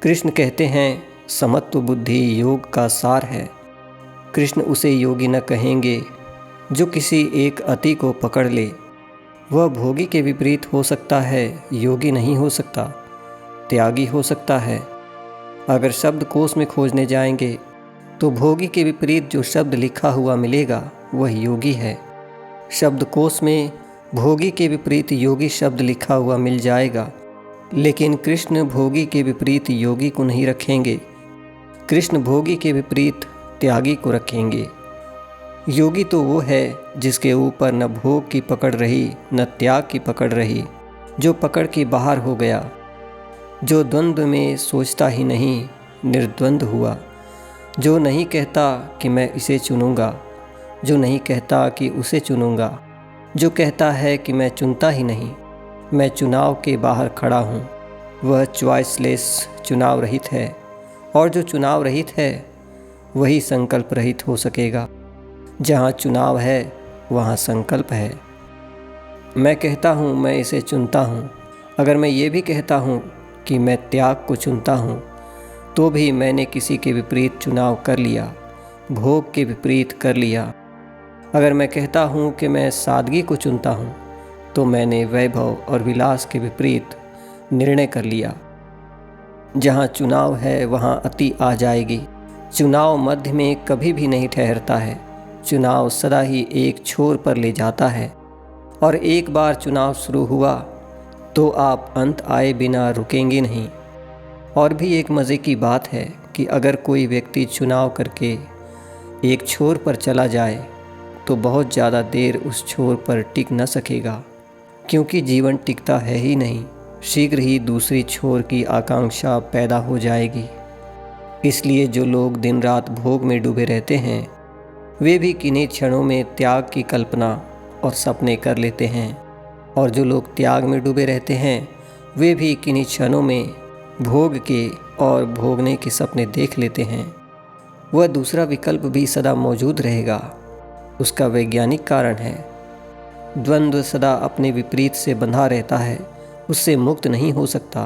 कृष्ण कहते हैं समत्व बुद्धि योग का सार है। कृष्ण उसे योगी न कहेंगे जो किसी एक अति को पकड़ ले। वह भोगी के विपरीत हो सकता है, योगी नहीं हो सकता, त्यागी हो सकता है। अगर शब्दकोश में खोजने जाएंगे तो भोगी के विपरीत जो शब्द लिखा हुआ मिलेगा वह योगी है। शब्दकोश में भोगी के विपरीत योगी शब्द लिखा हुआ मिल जाएगा, लेकिन कृष्ण भोगी के विपरीत योगी को नहीं रखेंगे। कृष्ण भोगी के विपरीत त्यागी को रखेंगे। योगी तो वो है जिसके ऊपर न भोग की पकड़ रही न त्याग की पकड़ रही, जो पकड़ के बाहर हो गया, जो द्वंद्व में सोचता ही नहीं, निर्द्वंद हुआ, जो नहीं कहता कि मैं इसे चुनूंगा, जो नहीं कहता कि उसे चुनूंगा, जो कहता है कि मैं चुनता ही नहीं, मैं चुनाव के बाहर खड़ा हूँ। वह चॉइसलेस चुनाव रहित है, और जो चुनाव रहित है वही संकल्प रहित हो सकेगा। जहाँ चुनाव है वहाँ संकल्प है। मैं कहता हूँ मैं इसे चुनता हूँ। अगर मैं ये भी कहता हूँ कि मैं त्याग को चुनता हूँ, तो भी मैंने किसी के विपरीत चुनाव कर लिया, भोग के विपरीत कर लिया। अगर मैं कहता हूँ कि मैं सादगी को चुनता हूँ, तो मैंने वैभव और विलास के विपरीत निर्णय कर लिया। जहाँ चुनाव है वहाँ अति आ जाएगी। चुनाव मध्य में कभी भी नहीं ठहरता है। चुनाव सदा ही एक छोर पर ले जाता है, और एक बार चुनाव शुरू हुआ तो आप अंत आए बिना रुकेंगे नहीं। और भी एक मज़े की बात है कि अगर कोई व्यक्ति चुनाव करके एक छोर पर चला जाए तो बहुत ज़्यादा देर उस छोर पर टिक न सकेगा, क्योंकि जीवन टिकता है ही नहीं। शीघ्र ही दूसरी छोर की आकांक्षा पैदा हो जाएगी। इसलिए जो लोग दिन रात भोग में डूबे रहते हैं, वे भी किन्हीं क्षणों में त्याग की कल्पना और सपने कर लेते हैं, और जो लोग त्याग में डूबे रहते हैं, वे भी किन्हीं क्षणों में भोग के और भोगने के सपने देख लेते हैं। वह दूसरा विकल्प भी सदा मौजूद रहेगा। उसका वैज्ञानिक कारण है। द्वंद्व सदा अपने विपरीत से बंधा रहता है, उससे मुक्त नहीं हो सकता।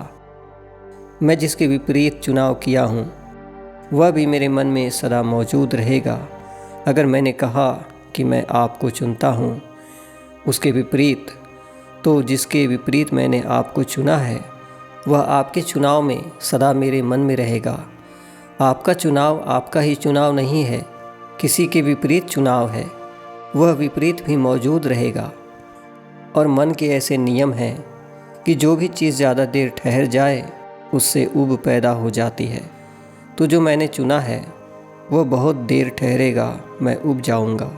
मैं जिसके विपरीत चुनाव किया हूँ वह भी मेरे मन में सदा मौजूद रहेगा। अगर मैंने कहा कि मैं आपको चुनता हूँ, उसके विपरीत, तो जिसके विपरीत मैंने आपको चुना है वह आपके चुनाव में सदा मेरे मन में रहेगा। आपका चुनाव आपका ही चुनाव नहीं है, किसी के विपरीत चुनाव है। वह विपरीत भी मौजूद रहेगा। और मन के ऐसे नियम हैं कि जो भी चीज़ ज़्यादा देर ठहर जाए उससे ऊब पैदा हो जाती है। तो जो मैंने चुना है वह बहुत देर ठहरेगा, मैं ऊब जाऊंगा,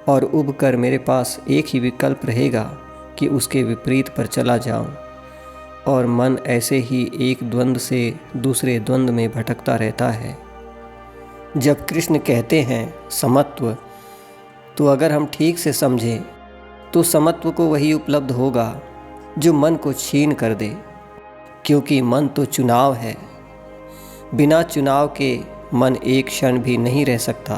और ऊब कर मेरे पास एक ही विकल्प रहेगा कि उसके विपरीत पर चला जाऊं। और मन ऐसे ही एक द्वंद्व से दूसरे द्वंद्व में भटकता रहता है। जब कृष्ण कहते हैं समत्व, तो अगर हम ठीक से समझें तो समत्व को वही उपलब्ध होगा जो मन को छीन कर दे, क्योंकि मन तो चुनाव है। बिना चुनाव के मन एक क्षण भी नहीं रह सकता।